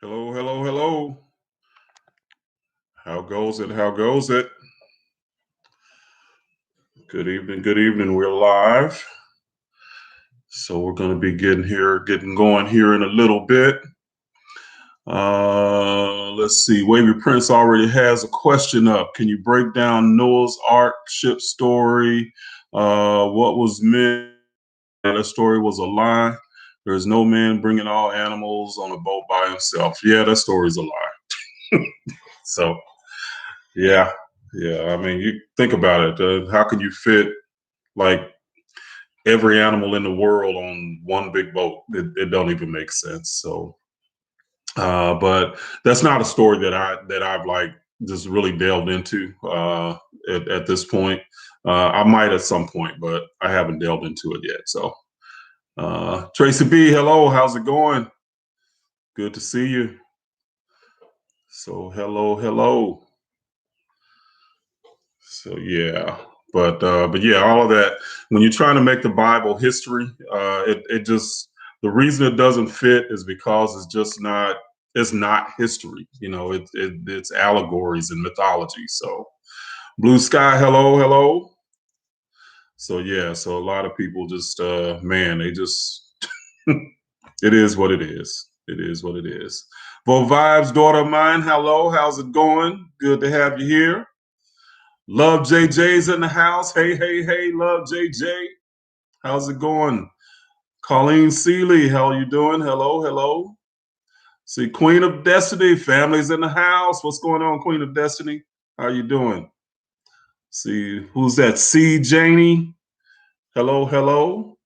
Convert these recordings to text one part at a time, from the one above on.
Hello, hello, hello. How goes it? How goes it? Good evening, good evening. We're live. So we're going to be getting going here in a little bit. Let's see. Wavy Prince already has a question up. Can you break down Noah's Ark ship story? What was meant? That story was a lie. There's no man bringing all animals on a boat by himself. Yeah, that story's a lie. So yeah, yeah. I mean, you think about it. How can you fit like every animal in the world on one big boat? It don't even make sense. So, but that's not a story that I've like just really delved into at this point. I might at some point, but I haven't delved into it yet. So, Tracy B, hello, how's it going? Good to see you. So, hello, hello. So yeah, but yeah, all of that. When you're trying to make the Bible history, it just the reason it doesn't fit is because it's not history. It's allegories and mythology. So blue sky, hello, hello. So yeah, so a lot of people just man, they just it is what it is. It is what it is. Vo Vibes, daughter of mine, hello, how's it going? Good to have you here. Love JJ's in the house. Hey, hey, hey, Love JJ. How's it going? Colleen Seeley, how you doing? Hello, hello. See, Queen of Destiny, family's in the house. What's going on, Queen of Destiny? How you doing? See, who's that? C Janie. Hello, hello.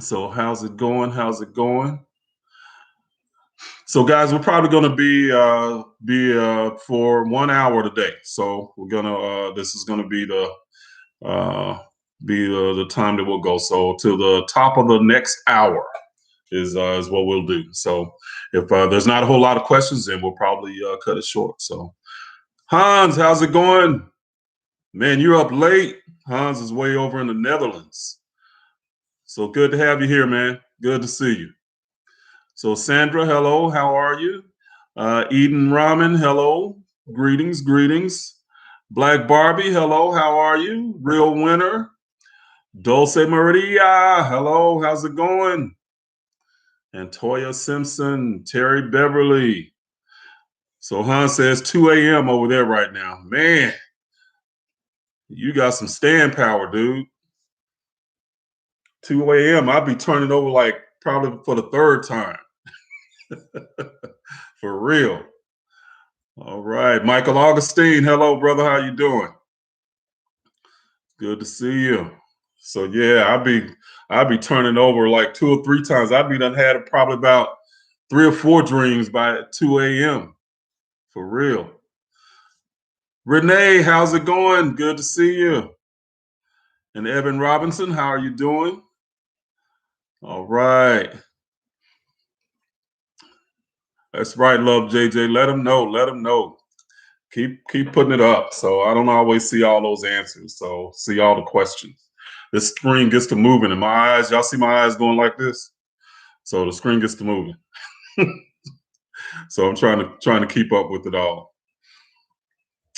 So how's it going? How's it going? So guys, we're probably going to be for 1 hour today. So we're gonna this is going to uh, be the time that we'll go. So to the top of the next hour is what we'll do. So if there's not a whole lot of questions, then we'll probably cut it short. So Hans, how's it going? Man, you're up late. Hans is way over in the Netherlands. So good to have you here, man. Good to see you. So Sandra, hello. How are you? Eden Ramen, hello. Greetings, greetings. Black Barbie, hello. How are you? Real winner. Dulce Maria, hello, how's it going? And Toya Simpson, Terry Beverly. So Hans says 2 a.m. over there right now. Man, you got some stand power, dude. 2 a.m. I'll be turning over like probably for the third time. For real. All right. Michael Augustine, hello, brother. How you doing? Good to see you. So yeah, I'll be turning over like 2 or 3 times. I'll be done had probably about 3 or 4 dreams by 2 a.m. For real. Renee, how's it going? Good to see you. And Evan Robinson, how are you doing? All right. That's right, love JJ. Let them know. Let them know. Keep putting it up. So I don't always see all those answers. So see all the questions. This screen gets to moving in my eyes. Y'all see my eyes going like this? So the screen gets to moving. So I'm trying to keep up with it all.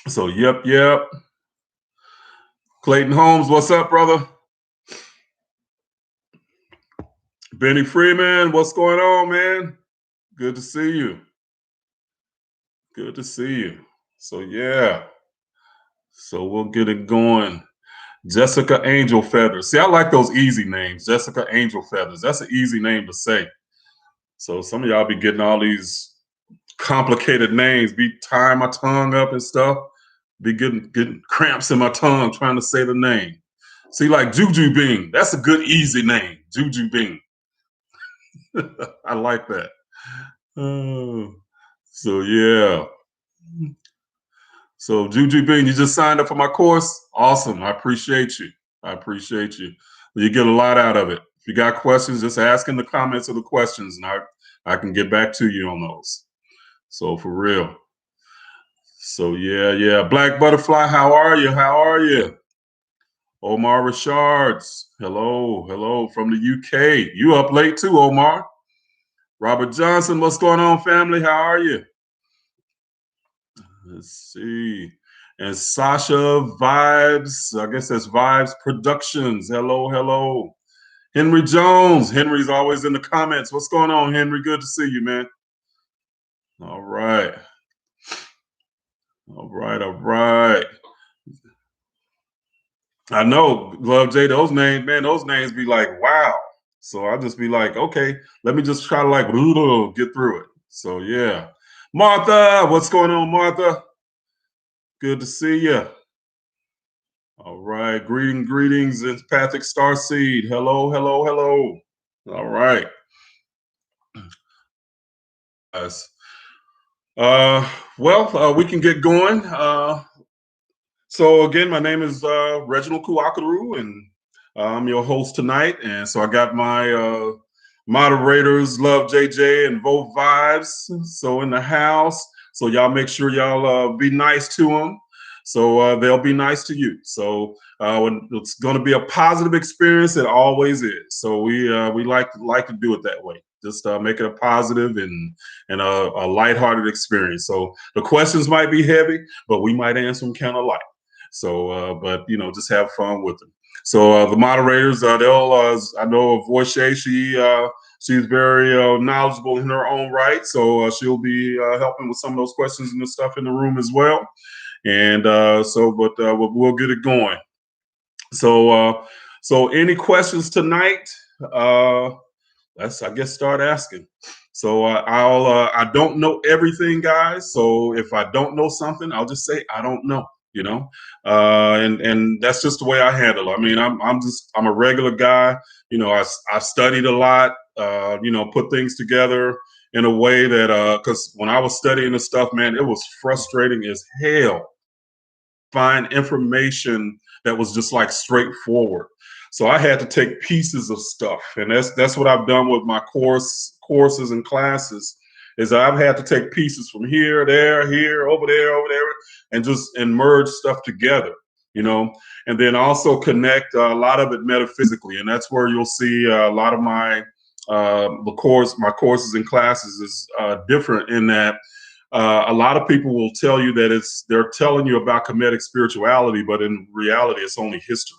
So yep. Clayton Holmes, what's up, brother? Benny Freeman, what's going on, man? Good to see you. Good to see you. So yeah. So we'll get it going. Jessica Angel Feathers. See, I like those easy names. Jessica Angel Feathers. That's an easy name to say. So some of y'all be getting all these complicated names, be tying my tongue up and stuff, be getting cramps in my tongue trying to say the name. See, like Juju Bing. That's a good easy name. Juju Bing. I like that. Oh, so yeah. So Juju Bing, you just signed up for my course. Awesome. I appreciate you. I appreciate you. You get a lot out of it. If you got questions, just ask in the comments of the questions, and I can get back to you on those. So for real. So yeah. Black Butterfly, how are you? How are you? Omar Richards, hello from the UK. You up late too, Omar. Robert Johnson, what's going on, family? How are you? Let's see. And Sasha Vibes, I guess that's Vibes Productions. Hello, hello. Henry Jones. Henry's always in the comments. What's going on, Henry? Good to see you, man. All right. All right. All right. I know, Love J, those names, man, those names be like, wow. So I'll just be like, okay, let me just try to like get through it. So yeah. Martha, what's going on, Martha? Good to see you. All right. Greetings, empathic starseed. Hello, hello, hello. All right. Guys. We can get going. So again, my name is Reginald Kuakaru, and I'm your host tonight. And so I got my moderators, Love JJ and Vote Vibes, so in the house. So y'all make sure y'all be nice to them, so they'll be nice to you. So it's going to be a positive experience. It always is. So we like to do it that way. Just make it a positive and a lighthearted experience. So the questions might be heavy, but we might answer them kind of light. So, but just have fun with them. So the moderators, they'll. I know Voice, she's very knowledgeable in her own right, so she'll be helping with some of those questions and the stuff in the room as well. And we'll get it going. So any questions tonight? Let's, I guess, start asking. So I don't know everything, guys. So if I don't know something, I'll just say I don't know. And that's just the way I handle it. I mean, I'm a regular guy. I studied a lot. Put things together in a way that because when I was studying this stuff, man, it was frustrating as hell. Find information that was just like straightforward. So I had to take pieces of stuff, and that's what I've done with my courses and classes. Is I've had to take pieces from here, there, here, over there, and just merge stuff together. You know, and then also connect a lot of it metaphysically, and that's where you'll see a lot of my my courses and classes is different in that a lot of people will tell you that they're telling you about Kemetic spirituality, but in reality, it's only history.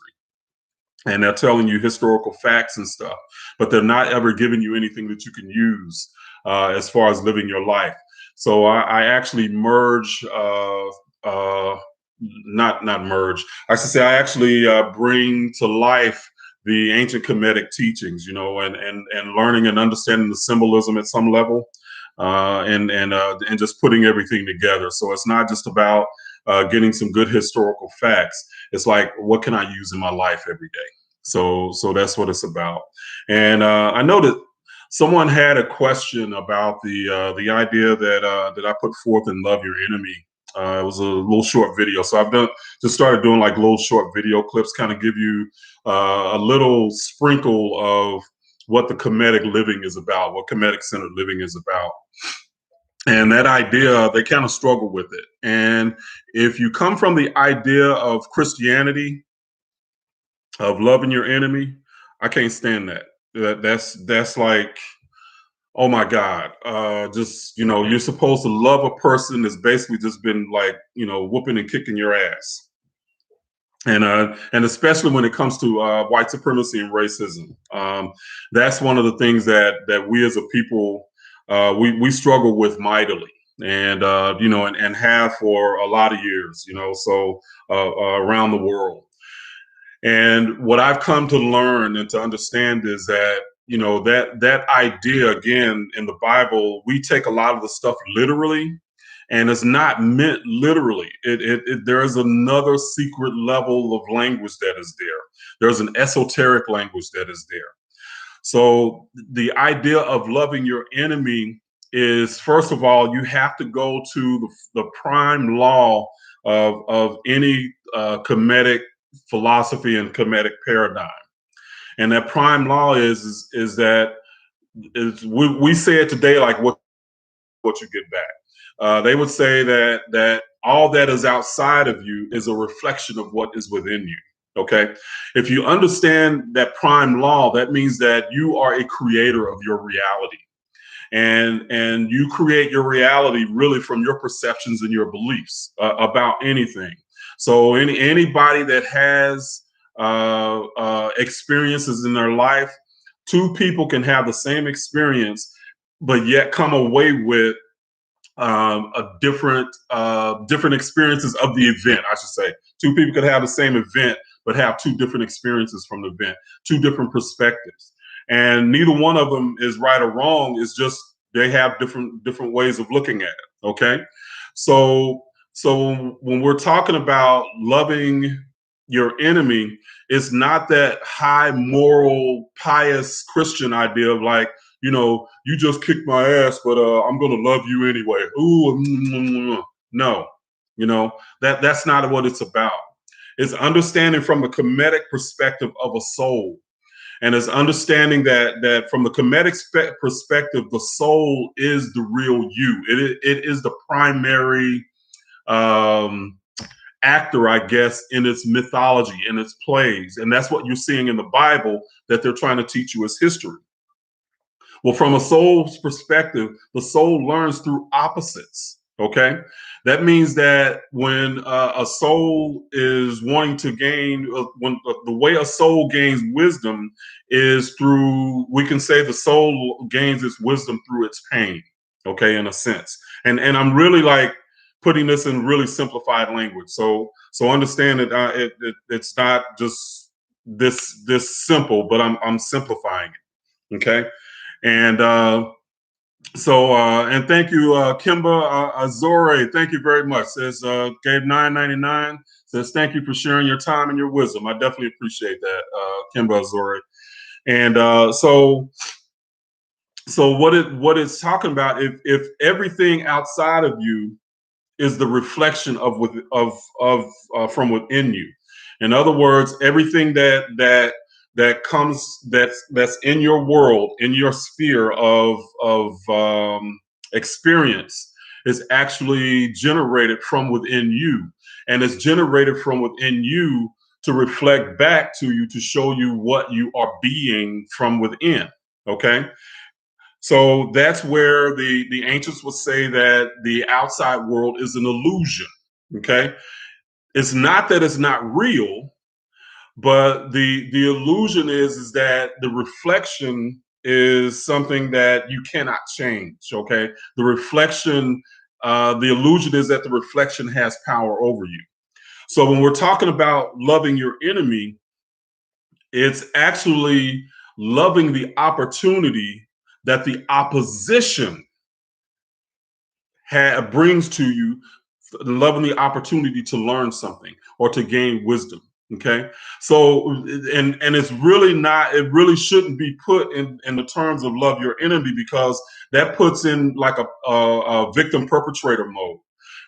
And they're telling you historical facts and stuff, but they're not ever giving you anything that you can use as far as living your life. So I actually merge, not merge. I should say I actually bring to life the ancient Kemetic teachings, and learning and understanding the symbolism at some level and just putting everything together. So it's not just about getting some good historical facts. It's like, what can I use in my life every day? So that's what it's about. And I know that someone had a question about the idea that I put forth in Love Your Enemy. It was a little short video. So I've just started doing like little short video clips, kind of give you a little sprinkle of what the Kemetic living is about, what Kemetic centered living is about. And that idea, they kind of struggle with it. And if you come from the idea of Christianity, of loving your enemy, I can't stand that. That's like, oh my God. You're supposed to love a person that's basically just been like, whooping and kicking your ass. And especially when it comes to white supremacy and racism, that's one of the things that we as a people we struggle with mightily, and and have for a lot of years, around the world. And what I've come to learn and to understand is that that idea, again, in the Bible, we take a lot of the stuff literally, and it's not meant literally. There is another secret level of language that is there. There's an esoteric language that is there. So the idea of loving your enemy is, first of all, you have to go to the prime law of any Kemetic philosophy and Kemetic paradigm. And that prime law is that we say it today like what you get back. They would say that all that is outside of you is a reflection of what is within you. Okay. If you understand that prime law, that means that you are a creator of your reality. and you create your reality really from your perceptions and your beliefs about anything. So anybody that has experiences in their life, two people can have the same experience, but yet come away with a different experiences of the event. I should say, two people could have the same event, but have two different experiences from the event, two different perspectives, and neither one of them is right or wrong. It's just they have different ways of looking at it. Okay, so when we're talking about loving your enemy, it's not that high moral, pious Christian idea of like, you just kicked my ass, but I'm gonna love you anyway. Ooh, no, that's not what it's about. It's understanding from the Kemetic perspective of a soul, and it's understanding that from the Kemetic perspective, the soul is the real you. It is the primary um, actor, I guess, in its mythology, in its plays, and that's what you're seeing in the Bible that they're trying to teach you as history. Well, from a soul's perspective, the soul learns through opposites. Okay. That means that when a soul is wanting to gain, the way a soul gains wisdom is through, we can say the soul gains its wisdom through its pain. Okay. In a sense. And I'm really like putting this in really simplified language. So understand that it's not just this simple, but I'm simplifying it. Okay. And and thank you, Kimba Azore. Thank you very much. Says gave $9.99. Says thank you for sharing your time and your wisdom. I definitely appreciate that, Kimba Azore. And so what it's talking about, if everything outside of you is the reflection from within you. In other words, everything that comes that's in your world, in your sphere of experience, is actually generated from within you, and it's generated from within you to reflect back to you to show you what you are being from within. Okay. So that's where the ancients would say that the outside world is an illusion. Okay, it's not that it's not real, but the illusion is that the reflection is something that you cannot change. Okay, the reflection, the illusion is that the reflection has power over you. So when we're talking about loving your enemy, it's actually loving the opportunity that the opposition brings to you, loving the opportunity to learn something or to gain wisdom. Okay, so and it's really not, it really shouldn't be put in the terms of love your enemy, because that puts in like a victim perpetrator mode.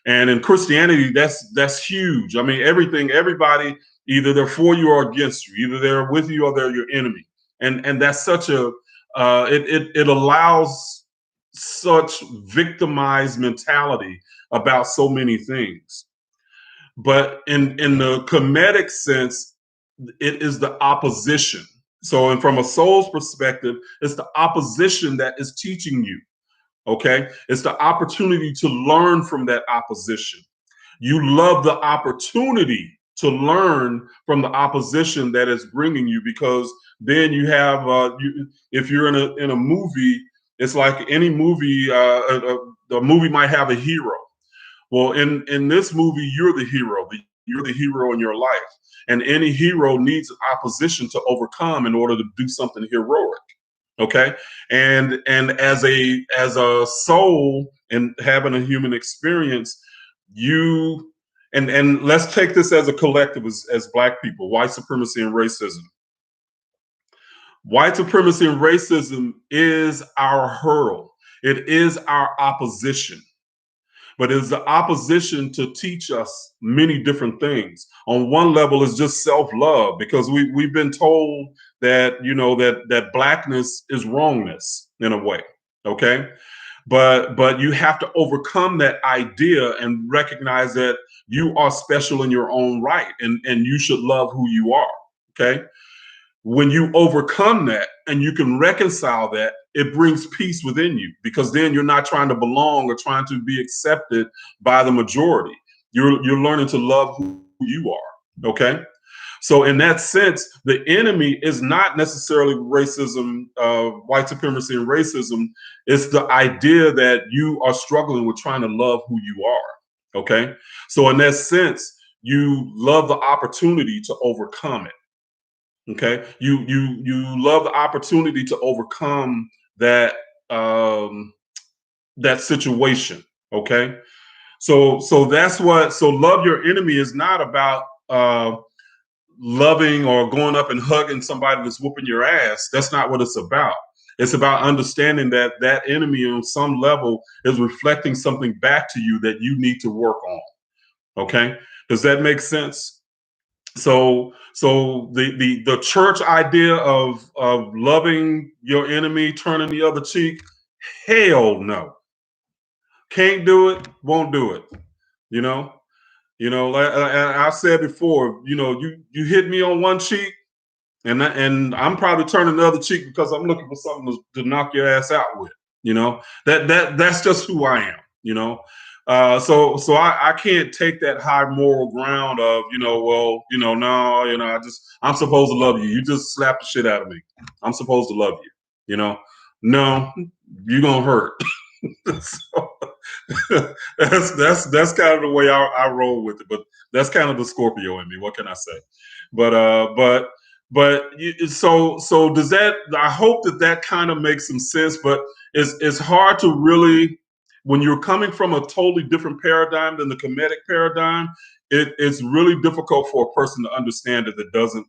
And in Christianity, that's huge. I mean, everybody, either they're for you or against you, either they're with you or they're your enemy. And that's such a it allows such victimized mentality about so many things. But in the Kemetic sense, it is the opposition. So, and from a soul's perspective, it's the opposition that is teaching you. Okay, it's the opportunity to learn from that opposition. You love the opportunity to learn from the opposition that is bringing you, because then you have if you're in a movie, it's like any movie, the movie might have a hero. Well, in this movie, you're the hero. You're the hero in your life, and any hero needs an opposition to overcome in order to do something heroic. Okay, and as a soul and having a human experience, you and let's take this as a collective, as Black people, white supremacy and racism. White supremacy and racism is our hurl. It is our opposition, but it's the opposition to teach us many different things. On one level, it's just self-love, because we've been told that that blackness is wrongness in a way. Okay, but you have to overcome that idea and recognize that you are special in your own right, and you should love who you are. Okay, when you overcome that and you can reconcile that, it brings peace within you, because then you're not trying to belong or trying to be accepted by the majority. You're learning to love who you are. Okay. So in that sense, the enemy is not necessarily racism, white supremacy and racism. It's the idea that you are struggling with trying to love who you are. Okay. So in that sense, you love the opportunity to overcome it. Okay. You love the opportunity to overcome that that situation. Okay. So that's what, so love your enemy is not about loving or going up and hugging somebody that's whooping your ass. That's not what it's about. It's about understanding that that enemy on some level is reflecting something back to you that you need to work on. Okay. Does that make sense? So the church idea of loving your enemy, turning the other cheek, hell no. Can't do it, won't do it. You know, like I said before, you hit me on one cheek, and I'm probably turning the other cheek because I'm looking for something to knock your ass out with. That's just who I am. So I can't take that high moral ground of well, no, I'm supposed to love you. You just slap the shit out of me. I'm supposed to love you. No, you're gonna hurt. So, that's kind of the way I roll with it. But that's kind of the Scorpio in me. What can I say? So does that? I hope that kind of makes some sense. But it's hard to really, when you're coming from a totally different paradigm than the Kemetic paradigm. It's really difficult for a person to understand that doesn't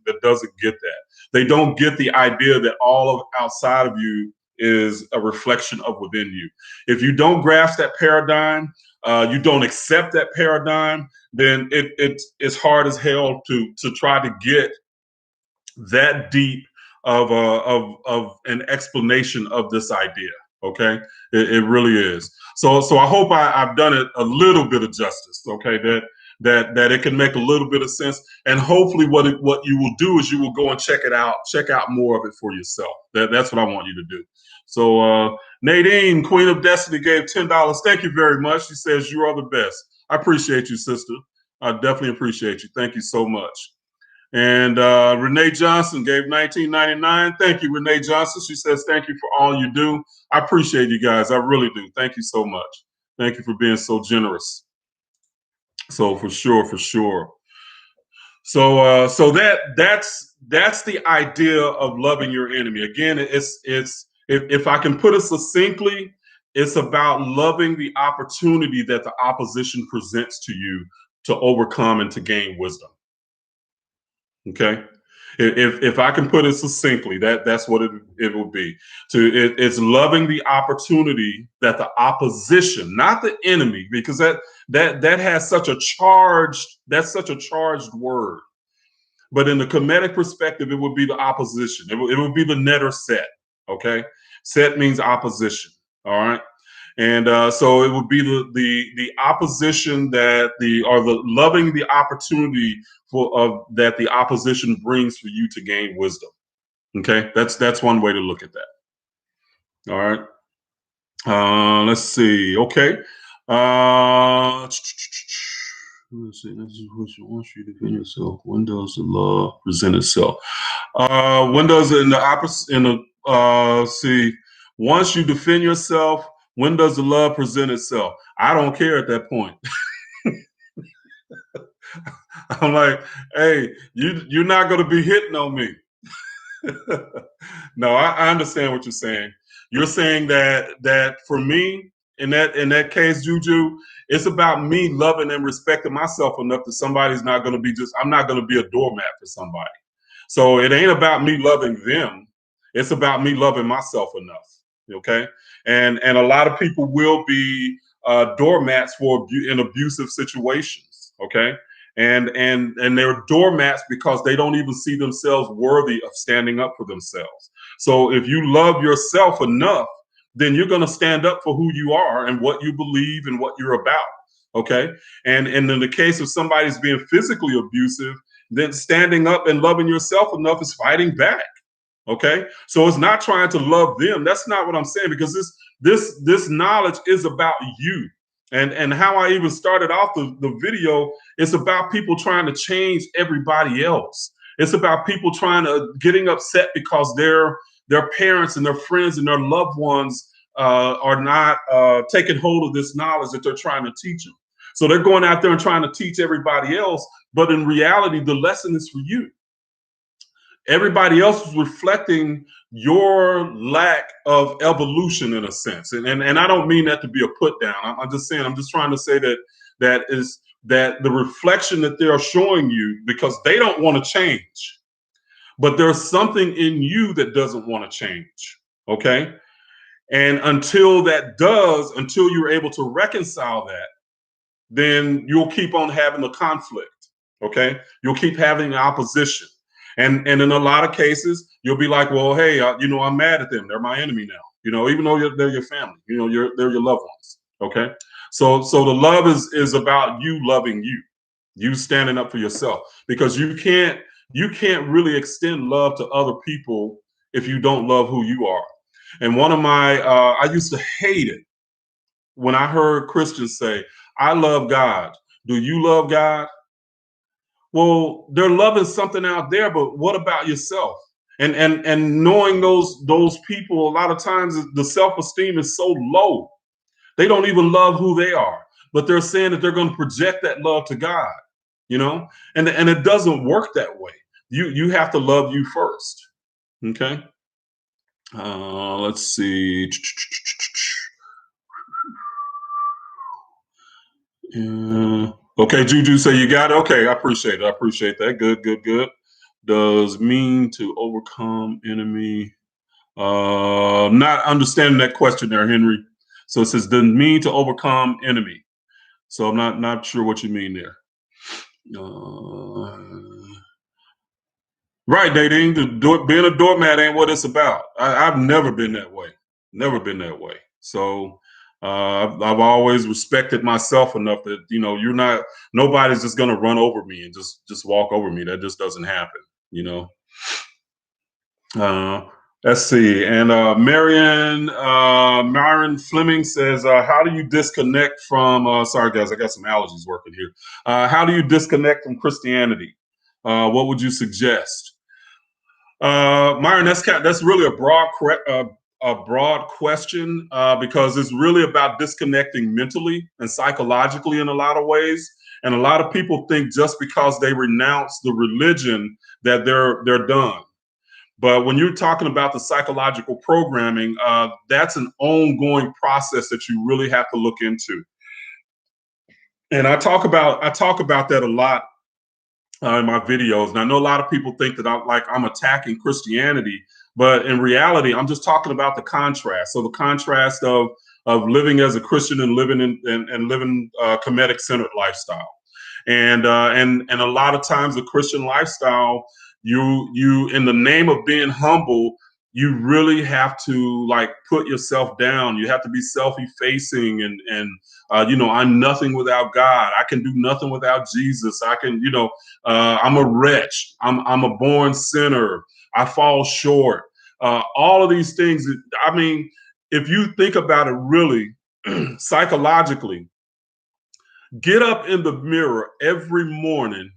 get that. They don't get the idea that all of outside of you is a reflection of within you. If you don't grasp that paradigm, you don't accept that paradigm, then it's hard as hell to try to get that deep of an explanation of this idea. Okay, it really is. So I hope I've done it a little bit of justice. Okay, that it can make a little bit of sense, and hopefully what you will do is you will go and check out more of it for yourself. That's what I want you to do. So Nadine, Queen of Destiny, gave $10. Thank you very much. She says you are the best. I appreciate you, sister. I definitely appreciate you. Thank you so much. And Renee Johnson gave $19.99. Thank you, Renee Johnson. She says, thank you for all you do. I appreciate you guys. I really do. Thank you so much. Thank you for being so generous. So for sure. So that's the idea of loving your enemy. Again, it's if I can put it succinctly, it's about loving the opportunity that the opposition presents to you to overcome and to gain wisdom. Okay. If I can put it succinctly, that's what it would be. It's loving the opportunity that the opposition, not the enemy, because that has such a charged word. But in the Kemetic perspective, it would be the opposition. It would be the net or set. Okay. Set means opposition. All right. And so it would be the opposition the loving the opportunity that the opposition brings for you to gain wisdom. Okay, that's one way to look at that. All right. Let's see. Okay. Let's see. This is what you want you to defend yourself. When does the law present itself? When does it in the opposite? See, once you defend yourself, when does the love present itself? I don't care at that point. I'm like, hey, you're not going to be hitting on me. No, I understand what you're saying. You're saying that for me, in that case, Juju, it's about me loving and respecting myself enough that somebody's not going to be I'm not going to be a doormat for somebody. So it ain't about me loving them. It's about me loving myself enough. Okay. And a lot of people will be doormats in abusive situations. Okay. And they're doormats because they don't even see themselves worthy of standing up for themselves. So if you love yourself enough, then you're going to stand up for who you are and what you believe and what you're about. Okay. And in the case of somebody's being physically abusive, then standing up and loving yourself enough is fighting back. Okay, so it's not trying to love them. That's not what I'm saying, because this knowledge is about you. And how I even started off the video, it's about people trying to change everybody else. It's about people trying to getting upset because their parents and their friends and their loved ones are not taking hold of this knowledge that they're trying to teach them. So they're going out there and trying to teach everybody else, but in reality, the lesson is for you. Everybody else is reflecting your lack of evolution in a sense. And I don't mean that to be a put down. I'm just saying, I'm just trying to say that the reflection that they're showing you, because they don't want to change, but there's something in you that doesn't want to change. Okay. And until you're able to reconcile that, then you'll keep on having the conflict. Okay. You'll keep having opposition. And in a lot of cases, you'll be like, well, hey, I'm mad at them. They're my enemy now. Even though they're your family, they're your loved ones. Okay. So the love is about you loving you standing up for yourself, because you can't really extend love to other people if you don't love who you are. And one of my, I used to hate it when I heard Christians say, I love God. Do you love God? Well, they're loving something out there, but what about yourself? And knowing those people, a lot of times the self-esteem is so low. They don't even love who they are, but they're saying that they're going to project that love to God, you know? And it doesn't work that way. You have to love you first. Okay. Let's see. Okay, Juju, say you got it. Okay, I appreciate it. I appreciate that. Good, good, good. Does mean to overcome enemy. Not understanding that question there, Henry. So it says, does mean to overcome enemy. So I'm not sure what you mean there. Right, Nadine. Being a doormat ain't what it's about. I've never been that way. Never been that way. So I've always respected myself enough that nobody's just gonna run over me and just walk over me. That just doesn't happen. You know. Let's see. And Myron Fleming says, how do you disconnect from? Sorry, guys, I got some allergies working here. How do you disconnect from Christianity? What would you suggest? Myron, that's really a broad question, because it's really about disconnecting mentally and psychologically in a lot of ways. And a lot of people think just because they renounce the religion that they're done. But when you're talking about the psychological programming, that's an ongoing process that you really have to look into. And I talk about that a lot in my videos. And I know a lot of people think that I'm attacking Christianity, but in reality, I'm just talking about the contrast. So the contrast of living as a Christian and living and living Kemetic centered lifestyle. And a lot of times the Christian lifestyle, you in the name of being humble, you really have to put yourself down. You have to be self-effacing and I'm nothing without God. I can do nothing without Jesus. I can, I'm a wretch. I'm a born sinner. I fall short. All of these things. I mean, if you think about it really psychologically, get up in the mirror every morning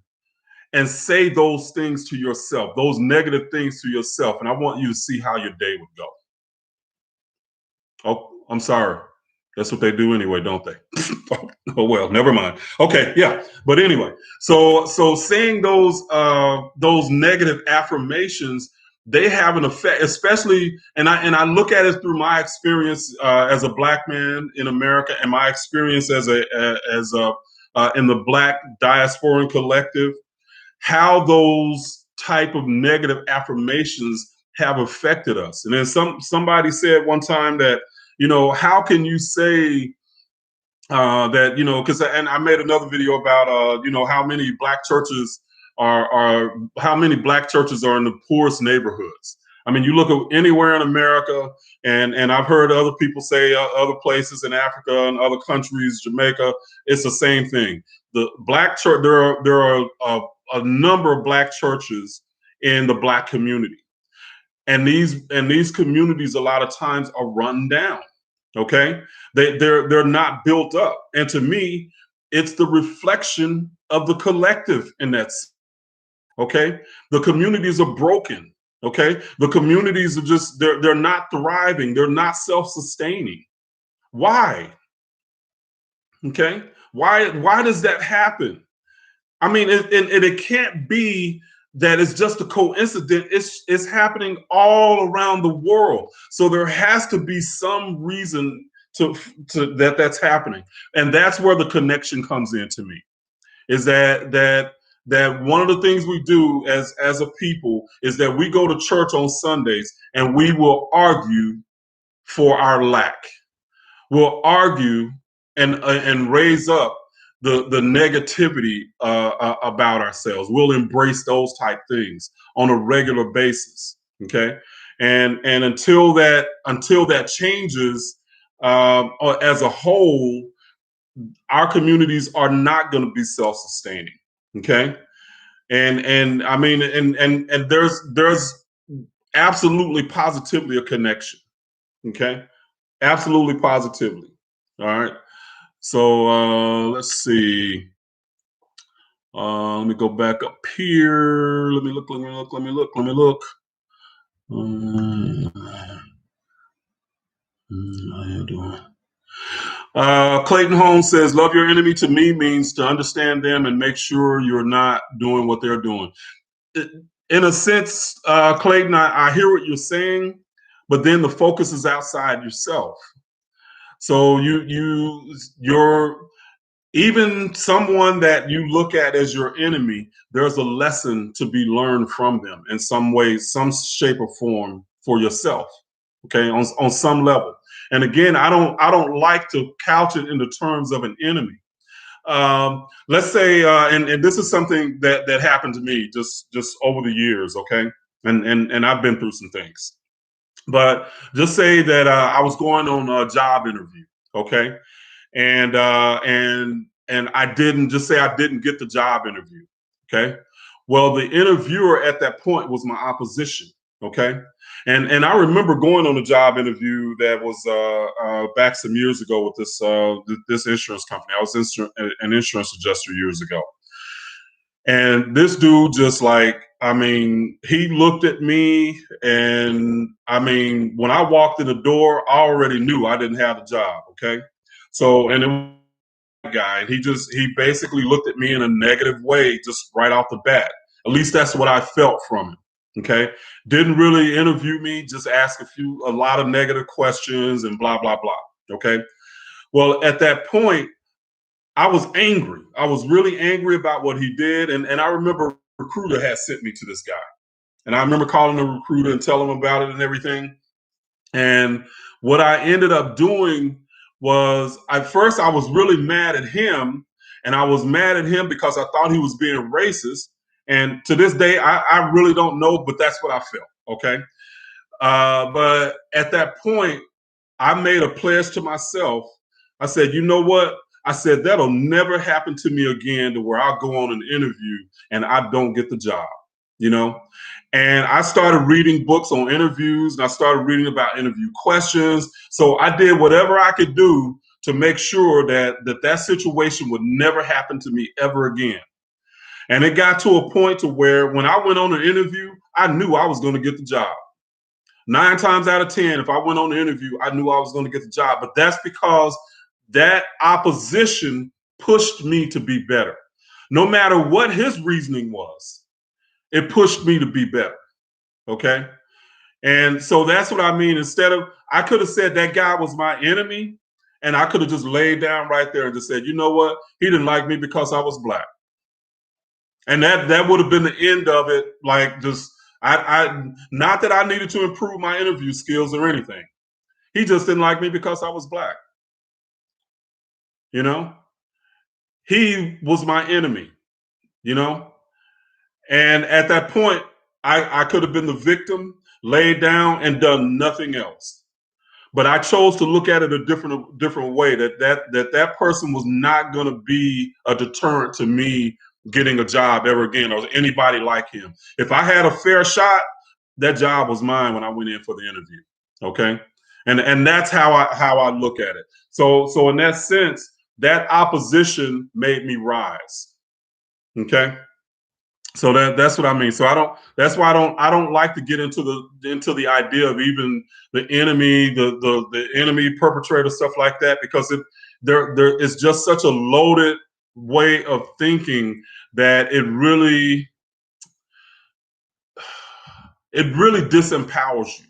and say those things to yourself, those negative things to yourself. And I want you to see how your day would go. Oh, I'm sorry. That's what they do anyway, don't they? Oh well, never mind. Okay, yeah. But anyway, so saying those negative affirmations, they have an effect, especially, and I look at it through my experience as a Black man in America, and my experience as a in the Black diasporan collective, how those type of negative affirmations have affected us. And then somebody said one time that, how can you say that, because, and I made another video about, how many Black churches how many Black churches are in the poorest neighborhoods. I mean, you look at anywhere in America, and I've heard other people say other places in Africa and other countries, Jamaica, it's the same thing. The Black church, there are a number of Black churches in the Black community. And these communities a lot of times are run down. Okay, they're not built up, and to me, it's the reflection of the collective in that. Okay, the communities are broken. Okay, the communities are just they're not thriving. They're not self-sustaining. Why? Okay, why does that happen? I mean, it can't be that it's just a coincidence. It's happening all around the world. So there has to be some reason to that's happening, and that's where the connection comes in to me. Is that one of the things we do as a people is that we go to church on Sundays and we will argue for our lack. We'll argue and raise up the negativity about ourselves. We'll embrace those type things on a regular basis. Okay, and until that changes as a whole, our communities are not going to be self-sustaining. Okay, and I mean, and there's absolutely positively a connection. Okay, absolutely positively. All right. So let's see. Let me go back up here. Let me look. Let me look. Let me look. Let me look. How you doing? Clayton Holmes says, "Love your enemy to me means to understand them and make sure you're not doing what they're doing." In a sense, Clayton, I hear what you're saying, but then the focus is outside yourself. So you're even someone that you look at as your enemy, there's a lesson to be learned from them in some way, some shape or form for yourself. Okay, on some level. And again, I don't like to couch it in the terms of an enemy. Let's say, and this is something that happened to me just over the years. Okay, and I've been through some things, but just say that I was going on a job interview. Okay, and I didn't just say I didn't get the job interview. Okay. Well, the interviewer at that point was my opposition. Okay. And I remember going on a job interview that was back some years ago with this insurance company. I was an insurance adjuster years ago. And this dude just like, I mean, he looked at me and I mean, when I walked in the door, I already knew I didn't have the job. Okay. So, and it guy, and he basically looked at me in a negative way just right off the bat. At least that's what I felt from him. Okay, didn't really interview me, just asked a lot of negative questions and blah blah blah. Okay, well at that point I was angry. I was really angry about what he did, and I remember a recruiter had sent me to this guy, and I remember calling the recruiter and telling him about it and everything. And what I ended up doing was at first I was really mad at him. And I was mad at him because I thought he was being racist. And to this day, I really don't know, but that's what I felt. Okay. But at that point, I made a pledge to myself. I said, you know what? I said, that'll never happen to me again to where I'll go on an interview and I don't get the job, you know? And I started reading books on interviews and I started reading about interview questions. So I did whatever I could do to make sure that situation would never happen to me ever again. And it got to a point to where when I went on an interview, I knew I was going to get the job. 9 times out of 10, if I went on the interview, I knew I was going to get the job. But that's because that opposition pushed me to be better. No matter what his reasoning was, it pushed me to be better. Okay. And so that's what I mean. Instead of, I could have said that guy was my enemy, and I could have just laid down right there and just said, you know what? He didn't like me because I was black. And that would have been the end of it. Like just, I not that I needed to improve my interview skills or anything. He just didn't like me because I was black. You know, he was my enemy, you know? And at that point, I could have been the victim, laid down and done nothing else. But I chose to look at it a different way, that person was not going to be a deterrent to me getting a job ever again or anybody like him. If I had a fair shot, that job was mine when I went in for the interview. Okay. And that's how I look at it. So in that sense, that opposition made me rise. Okay. So that's what I mean. So that's why I don't like to get into the idea of even the enemy, the enemy perpetrator, stuff like that, because there is just such a loaded way of thinking that it really disempowers you.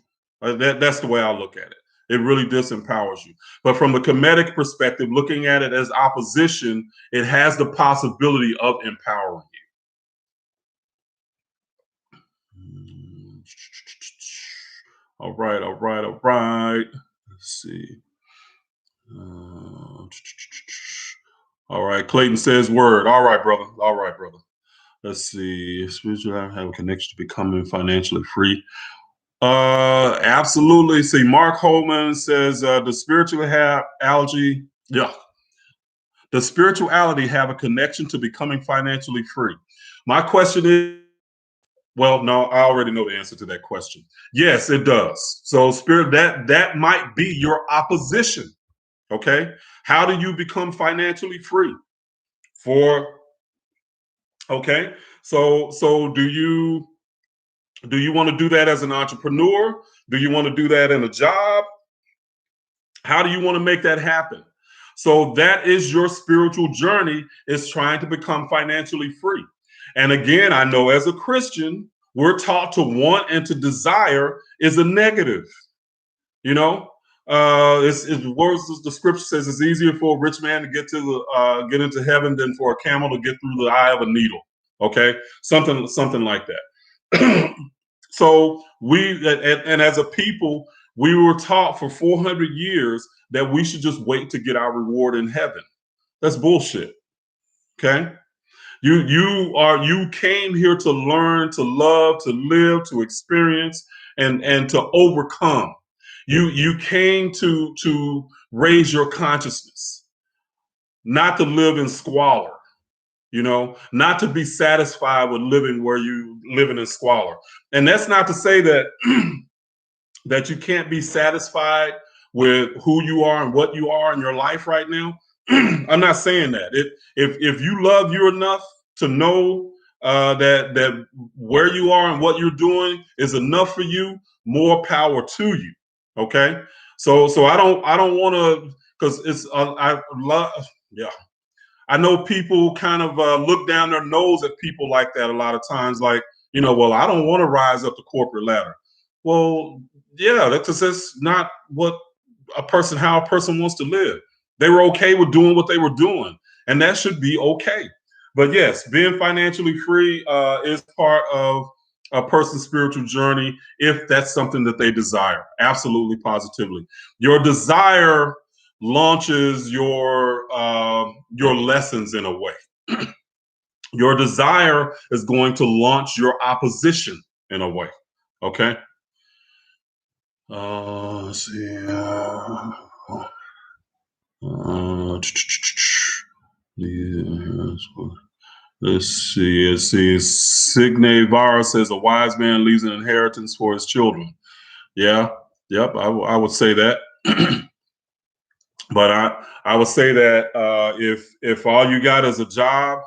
That's the way I look at it. It really disempowers you. But from the Kemetic perspective, looking at it as opposition, it has the possibility of empowering you. All right, all right, all right. Let's see. All right, Clayton says word. All right, brother. All right, brother. Let's see. Spiritual have a connection to becoming financially free. Absolutely. See, Mark Holman says the spiritual have allergy. Yeah, the spirituality have a connection to becoming financially free. My question is, well, no, I already know the answer to that question. Yes, it does. So, spirit, that might be your opposition. Okay, how do you become financially free? For okay, so do you want to do that as an entrepreneur? Do you want to do that in a job? How do you want to make that happen? So that is your spiritual journey, is trying to become financially free. And again, I know as a Christian, we're taught to want and to desire is a negative. You know, it's words. The scripture says it's easier for a rich man to get into heaven than for a camel to get through the eye of a needle. Okay, something like that. So and as a people, we were taught for 400 years that we should just wait to get our reward in heaven. That's bullshit. Okay. You came here to learn, to love, to live, to experience, and to overcome. You came to raise your consciousness, not to live in squalor, not to be satisfied with living where you living in squalor. And that's not to say that that you can't be satisfied with who you are and what you are in your life right now. I'm not saying that. If you love you enough to know that where you are and what you're doing is enough for you, more power to you. Okay. So I don't want to, because it's I love, yeah. I know people kind of look down their nose at people like that a lot of times, like, well, I don't want to rise up the corporate ladder. Well, yeah, that's not how a person wants to live. They were okay with doing what they were doing, and that should be okay. But yes, being financially free is part of a person's spiritual journey if that's something that they desire. Absolutely, positively. Your desire launches your lessons in a way. Your desire is going to launch your opposition in a way. Okay. Let's see. Let's see. Let's see. Signe Vara says a wise man leaves an inheritance for his children. Yeah. Yep. I would say that. But I would say that if all you got is a job,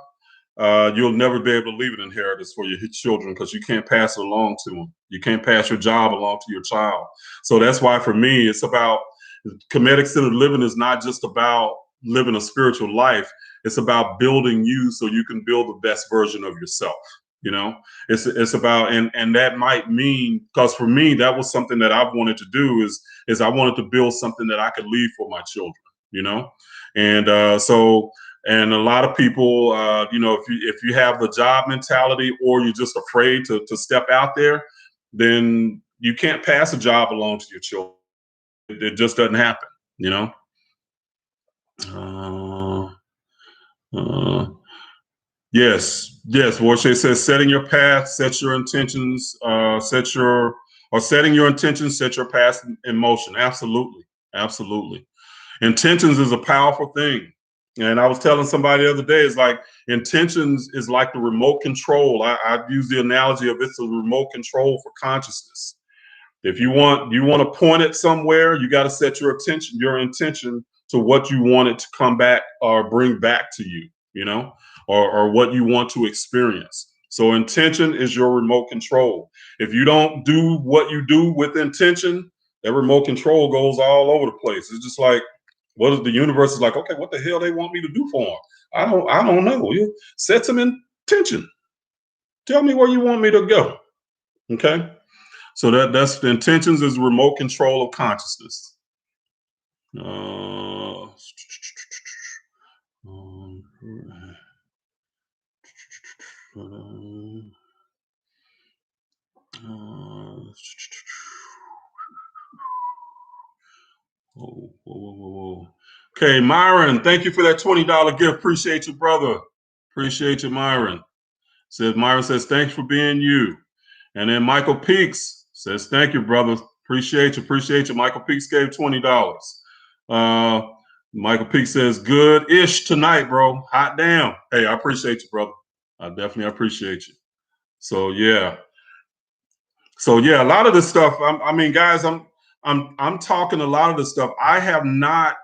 you'll never be able to leave an inheritance for your children, because you can't pass it along to them. You can't pass your job along to your child. So that's why for me, it's about Kemetic centered living is not just about living a spiritual life. It's about building you so you can build the best version of yourself. It's about, and that might mean, because for me, that was something that I've wanted to do, is I wanted to build something that I could leave for my children, and so. And a lot of people, if you have the job mentality, or you're just afraid to step out there, then you can't pass a job along to your children. It just doesn't happen, you know. Yes. Voice says setting your path, set your intentions, setting your intentions, set your path in motion. Absolutely. Intentions is a powerful thing. And I was telling somebody the other day, it's like intentions is like the remote control. I use the analogy of it's a remote control for consciousness. If you want to point it somewhere, you got to set your intention to what you want it to come back or bring back to you, or what you want to experience. So intention is your remote control. If you don't do what you do with intention, that remote control goes all over the place. It's just like, what is the universe is like, okay, what the hell they want me to do for them? I don't know. You set some intention. Tell me where you want me to go. Okay. So that's the intentions is remote control of consciousness. Whoa. Okay, Myron, thank you for that $20 gift. Appreciate you, brother. Appreciate you, Myron. Myron says, thanks for being you. And then Michael Peaks says, thank you, brother. Appreciate you. Michael Peaks gave $20. Michael Peaks says, good-ish tonight, bro. Hot damn. Hey, I appreciate you, brother. I definitely appreciate you. So yeah. A lot of this stuff, guys, I'm talking a lot of this stuff. I have not,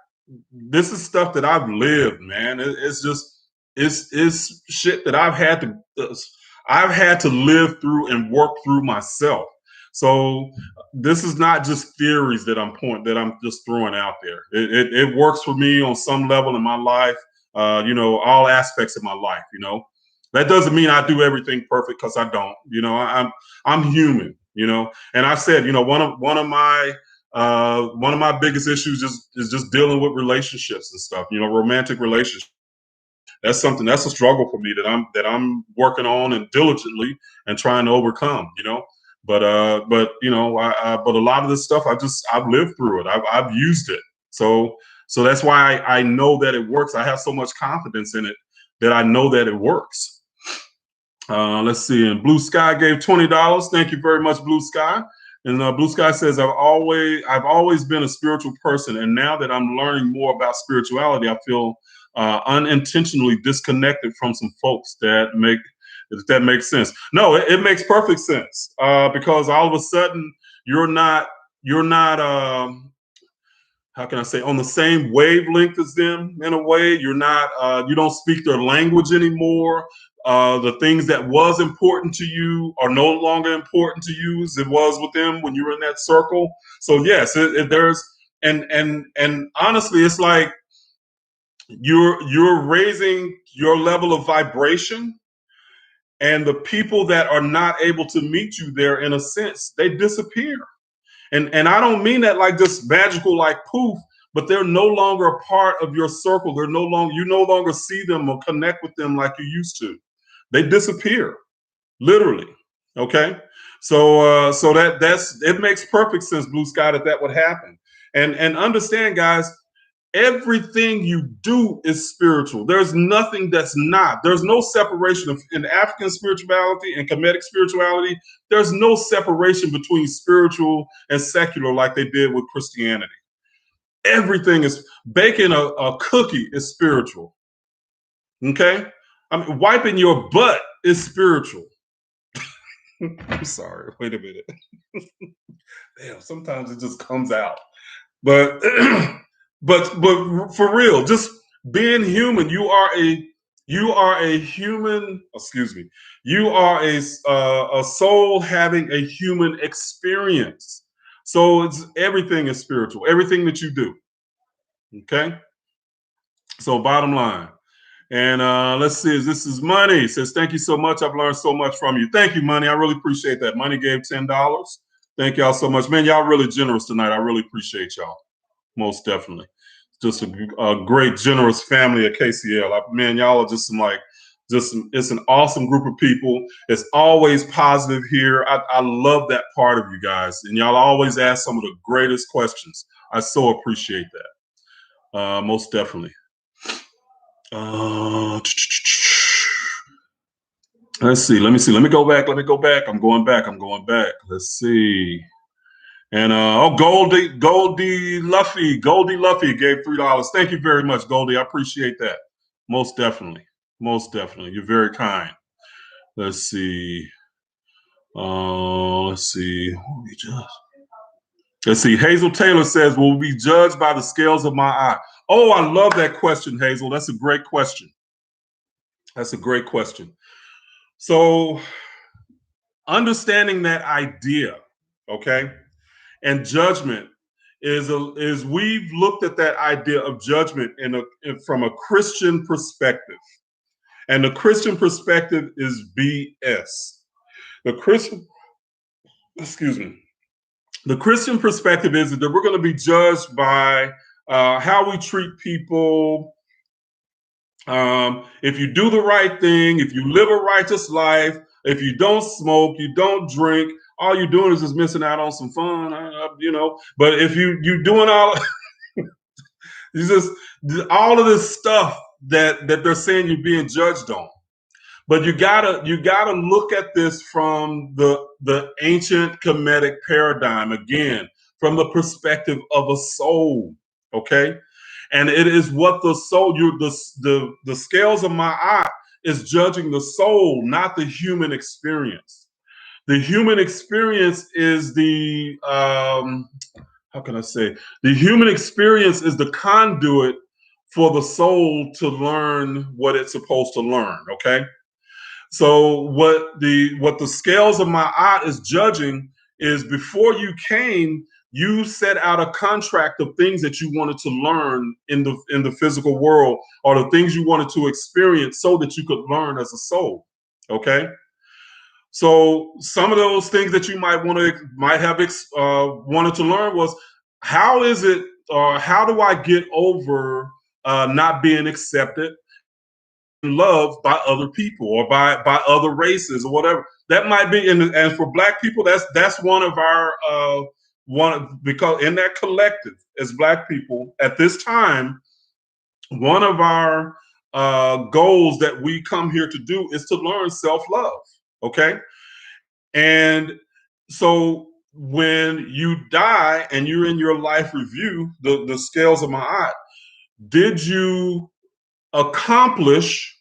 this is stuff that I've lived, man. It's shit that I've had to live through and work through myself. So this is not just theories that I'm just throwing out there. It works for me on some level in my life, all aspects of my life, That doesn't mean I do everything perfect, because I don't. I'm human, And I said, one of my biggest issues is just dealing with relationships and stuff, romantic relationships. That's a struggle for me that I'm working on and diligently and trying to overcome, But a lot of this stuff I've lived through it. I've used it. So that's why I know that it works. I have so much confidence in it that I know that it works. Let's see. And Blue Sky gave $20. Thank you very much, Blue Sky. And Blue Sky says, I've always been a spiritual person, and now that I'm learning more about spirituality, I feel unintentionally disconnected from some folks that makes sense. No, it makes perfect sense, because all of a sudden you're not how can I say, on the same wavelength as them in a way. You're not, you don't speak their language anymore. The things that was important to you are no longer important to you as it was with them when you were in that circle. So yes, there's, and honestly, it's like you're raising your level of vibration, and the people that are not able to meet you there, in a sense, they disappear. And I don't mean that like just magical, like poof, but they're no longer a part of your circle. You no longer see them or connect with them like you used to. They disappear, literally. Okay. So that's it makes perfect sense, Blue Sky, that would happen. And understand, guys, everything you do is spiritual. There's nothing that's not. There's no separation in African spirituality and Kemetic spirituality. There's no separation between spiritual and secular like they did with Christianity. Everything is baking a cookie is spiritual. Okay? Wiping your butt is spiritual. I'm sorry. Wait a minute. Damn, sometimes it just comes out. But but for real, just being human, you are a human. Excuse me. You are a soul having a human experience. So everything is spiritual. Everything that you do. Okay. So bottom line. And let's see. This is Money. It says, thank you so much. I've learned so much from you. Thank you, Money. I really appreciate that. Money gave $10. Thank y'all so much, man. Y'all really generous tonight. I really appreciate y'all. Most definitely. Just a great, generous family at KCL. Man, y'all are just it's an awesome group of people. It's always positive here. I love that part of you guys. And y'all always ask some of the greatest questions. I so appreciate that. Most definitely. Let's see. Let me see. Let me go back. I'm going back. Let's see. And oh, Goldie Luffy gave $3. Thank you very much, Goldie. I appreciate that. Most definitely. Most definitely. You're very kind. Let's see. Let's see. Let's see. Hazel Taylor says, "Will we be judged by the scales of my eye?" Oh, I love that question, Hazel. That's a great question. That's a great question. So, understanding that idea, okay, and judgment is we've looked at that idea of judgment from a Christian perspective, and the Christian perspective is BS. The Christian, excuse me, the Christian perspective is that we're going to be judged by how we treat people. If you do the right thing, if you live a righteous life, if you don't smoke, you don't drink, all you're doing is just missing out on some fun, But if you doing all, you just all of this stuff that they're saying you're being judged on. But you gotta look at this from the ancient Kemetic paradigm again, from the perspective of a soul. Okay, and it is what the soul, the scales of my eye is judging the soul, not the human experience. The human experience is how can I say? The human experience is the conduit for the soul to learn what it's supposed to learn. Okay, so what the scales of my eye is judging is before you came, you set out a contract of things that you wanted to learn in the physical world, or the things you wanted to experience so that you could learn as a soul. Okay. So some of those things that you might have wanted to learn was, how is it, or how do I get over not being accepted, loved by other people, or by other races, or whatever that might be. And for Black people, that's one of our because in that collective as Black people at this time, one of our goals that we come here to do is to learn self-love. Okay, and so when you die and you're in your life review, the scales of my eye, did you accomplish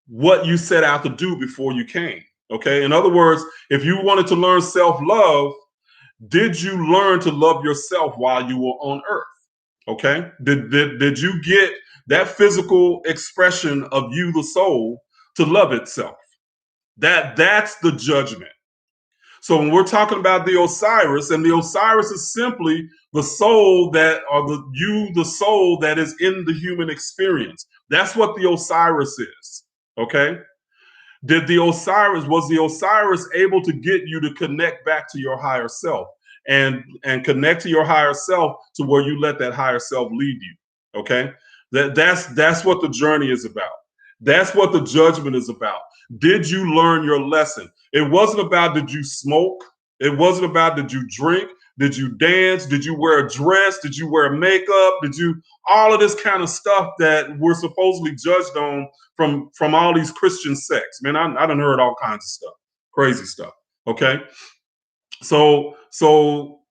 what you set out to do before you came? Okay. In other words, if you wanted to learn self-love, did you learn to love yourself while you were on earth? Okay. Did you get that physical expression of you, the soul, to love itself? That's the judgment. So when we're talking about the Osiris, and the Osiris is simply the soul the soul that is in the human experience. That's what the Osiris is. Okay. Was the Osiris able to get you to connect back to your higher self, and connect to your higher self to where you let that higher self lead you? Okay. That's what the journey is about. That's what the judgment is about. Did you learn your lesson? It wasn't about, did you smoke? It wasn't about, did you drink? Did you dance? Did you wear a dress? Did you wear makeup? Did you all of this kind of stuff that we're supposedly judged on from all these Christian sects? Man, I done heard all kinds of stuff, crazy stuff. Okay, so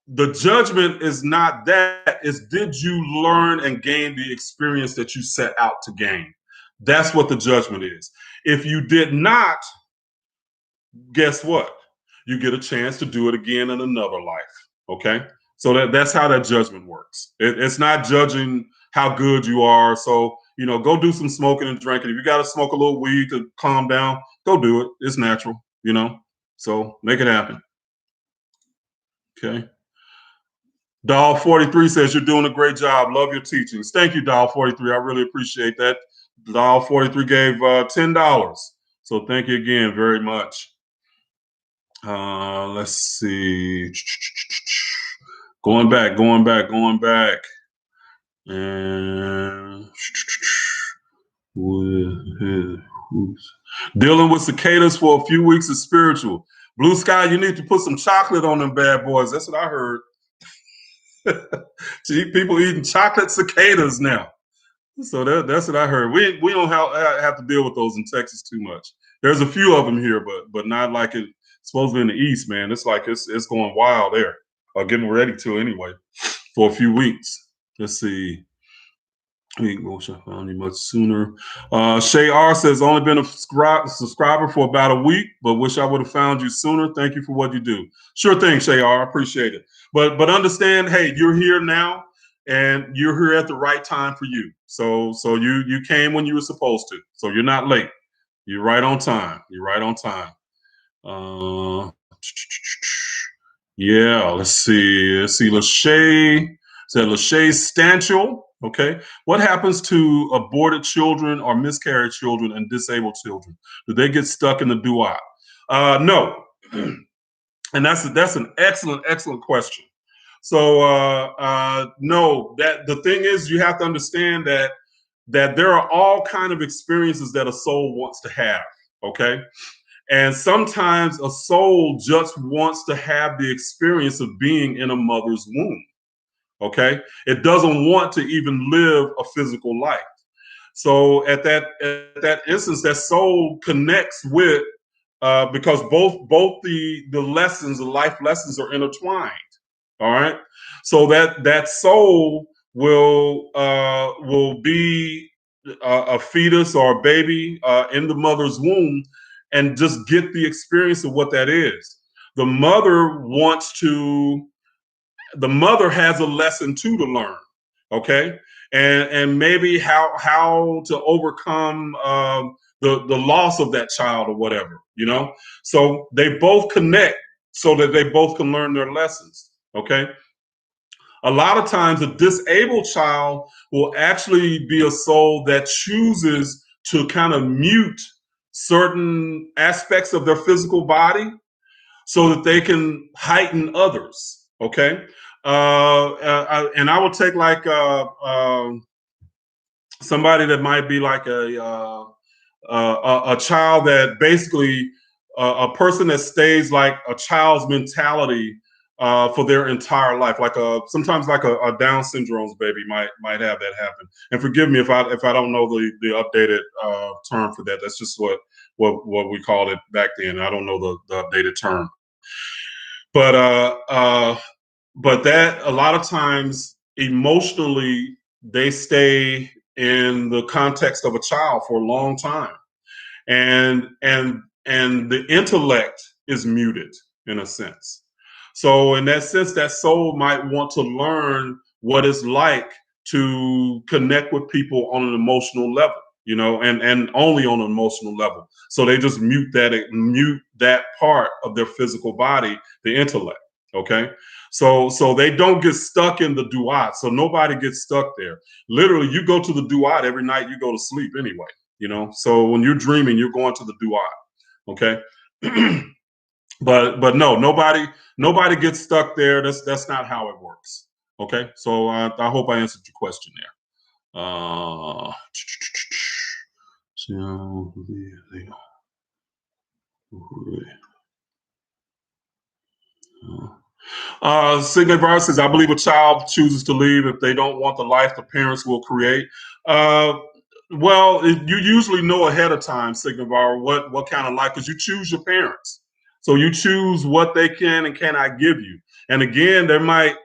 the judgment is not that. It's, did you learn and gain the experience that you set out to gain? That's what the judgment is. If you did not, guess what? You get a chance to do it again in another life. Okay, so that's how that judgment works. It's not judging how good you are. So go do some smoking and drinking. If you got to smoke a little weed to calm down, go do it. It's natural. So make it happen. Okay. Doll 43 says, you're doing a great job. Love your teachings. Thank you, Doll 43. I really appreciate that. Doll 43 gave $10. So thank you again very much. Let's see. Going back. And dealing with cicadas for a few weeks is spiritual. Blue Sky, you need to put some chocolate on them bad boys. That's what I heard. See, people eating chocolate cicadas now. So that's what I heard. We don't have to deal with those in Texas too much. There's a few of them here, but not like it supposedly in the East, man. It's like it's going wild there. getting ready to anyway, for a few weeks. Let's see. I found you much sooner. Shay R says, only been a subscriber for about a week, but wish I would have found you sooner. Thank you for what you do. Sure thing, Shay R. I appreciate it. But understand, hey, you're here now, and you're here at the right time for you. So you came when you were supposed to. So you're not late. You're right on time. You're right on time. Uh, yeah, let's see. Let's see. Lachey said Lachey Stanchel. Okay. What happens to aborted children or miscarried children and disabled children? Do they get stuck in the duat? No. And that's an excellent question. So no, that the thing is you have to understand that there are all kind of experiences that a soul wants to have. Okay. And sometimes a soul just wants to have the experience of being in a mother's womb. Okay. It doesn't want to even live a physical life. So at that instance, that soul connects with because both the lessons, the life lessons are intertwined. All right. So that soul will be a fetus or a baby in the mother's womb and just get the experience of what that is. The mother wants to. The mother has a lesson too to learn. Okay, and maybe how to overcome the loss of that child or whatever. So they both connect so that they both can learn their lessons. Okay. A lot of times, a disabled child will actually be a soul that chooses to kind of mute certain aspects of their physical body so that they can heighten others. Okay. And I would take like somebody that might be like a child that basically a person that stays like a child's mentality for their entire life, like sometimes like a Down syndrome's baby might have that happen. And forgive me if I don't know the updated term for that. That's just what we called it back then. I don't know the updated term, but but that a lot of times emotionally they stay in the context of a child for a long time, and the intellect is muted in a sense. So in that sense, that soul might want to learn what it's like to connect with people on an emotional level, and only on an emotional level. So they just mute that part of their physical body, the intellect. Okay. So they don't get stuck in the duat. So nobody gets stuck there. Literally, you go to the duat every night you go to sleep anyway. So when you're dreaming, you're going to the duat. Okay. but no, nobody gets stuck there. That's not how it works. Okay. So I hope I answered your question there. So, Signet Virus says, I believe a child chooses to leave if they don't want the life the parents will create. Uh, well, you usually know ahead of time, Signet Virus, what kind of life, because you choose your parents. So you choose what they can and cannot give you. And again, there might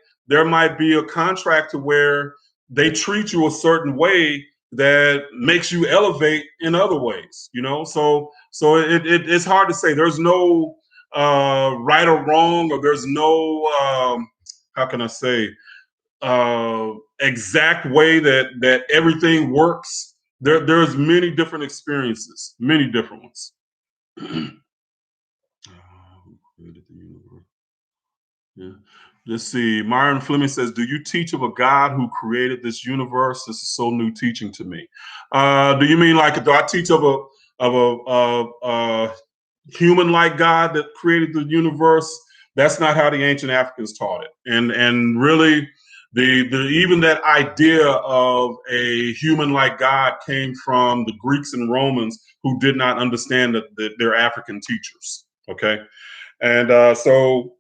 be a contract to where they treat you a certain way that makes you elevate in other ways. So it's hard to say. There's no right or wrong, or there's no how can I say exact way that everything works. There's many different experiences, many different ones. Who created the universe? Yeah. Let's see. Myron Fleming says, "Do you teach of a God who created this universe? This is so new teaching to me." Do you mean like do I teach of a human-like God that created the universe? That's not how the ancient Africans taught it, and really, the even that idea of a human-like God came from the Greeks and Romans who did not understand their African teachers. Okay, and so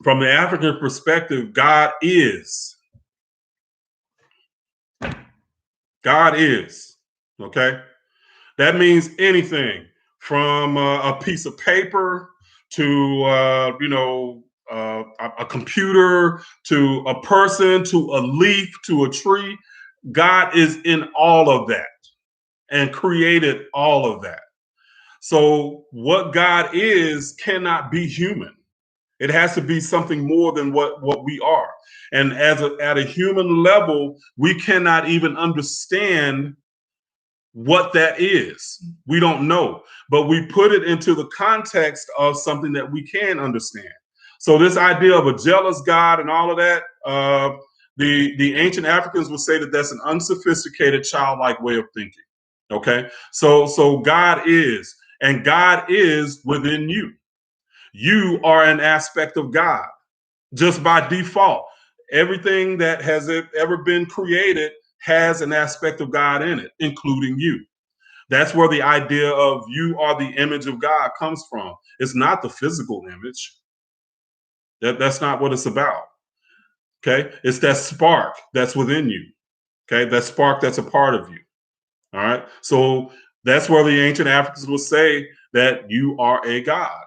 from the African perspective, God is. God is. Okay, that means anything from a piece of paper to a computer, to a person, to a leaf, to a tree. God is in all of that and created all of that. So what God is cannot be human. It has to be something more than what we are. And at a human level, we cannot even understand what that is. We don't know, but we put it into the context of something that we can understand. So this idea of a jealous God and all of that, the ancient Africans would say that that's an unsophisticated, childlike way of thinking. Okay, so God is, and God is within you. You are an aspect of God just by default. Everything that has ever been created has an aspect of God in it, including you. That's where the idea of you are the image of God comes from. It's not the physical image. That's not what it's about. Okay. It's that spark that's within you. Okay. That spark that's a part of you. All right. So that's where the ancient Africans will say that you are a God.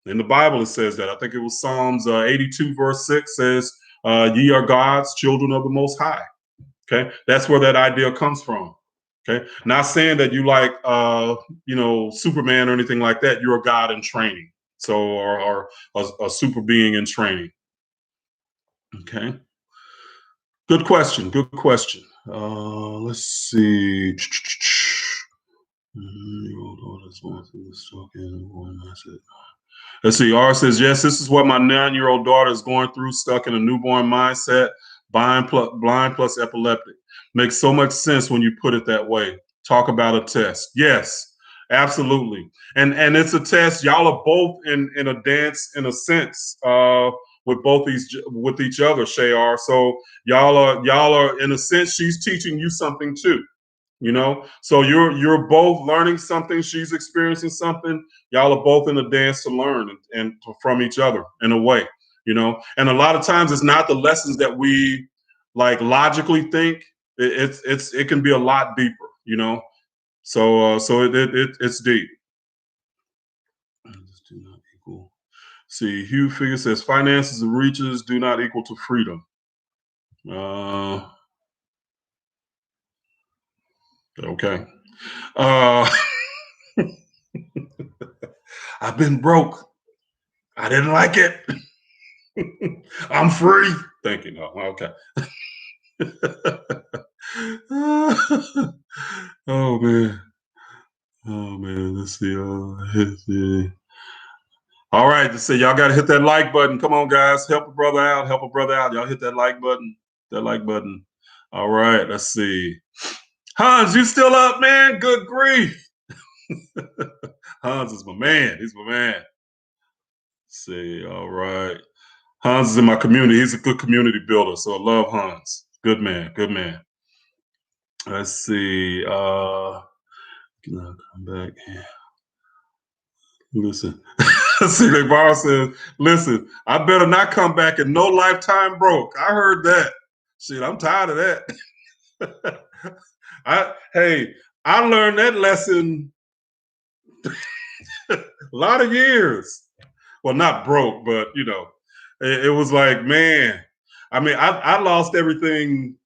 In the Bible, it says that. I think it was Psalms 82, verse 6 says, ye are gods, children of the Most High. Okay. That's where that idea comes from. Okay. Not saying that you like, Superman or anything like that. You're a God in training. So, or a super being in training. Okay. Good question. Good question. Let's see. Let's see. R says, yes, this is what my 9-year-old daughter is going through, stuck in a newborn mindset, blind plus epileptic. Makes so much sense when you put it that way. Talk about a test. Yes, absolutely. And it's a test. Y'all are both in a dance, in a sense, with each other, Shayar. So y'all are in a sense, she's teaching you something too. So you're both learning something. She's experiencing something. Y'all are both in a dance to learn and from each other in a way. And a lot of times it's not the lessons that we like logically think. It can be a lot deeper. So it's deep. Do not equal. See, Hugh Figure says finances and reaches do not equal to freedom. Okay. I've been broke. I didn't like it. I'm free. Thank you. No, okay. Oh man. Oh man. Let's see. Let's see. All right. So y'all got to hit that like button. Come on, guys. Help a brother out. Help a brother out. Y'all hit that like button. That like button. All right. Let's see. Hans, you still up, man? Good grief. Hans is my man. He's my man. Let's see. All right. Hans is in my community. He's a good community builder. So I love Hans. Good man. Good man. Let's see. Can I come back? Yeah. Listen. See, they borrow says, listen, I better not come back and no lifetime broke. I heard that. Shit, I'm tired of that. I learned that lesson a lot of years. Well, not broke, but it was like, man. I mean, I lost everything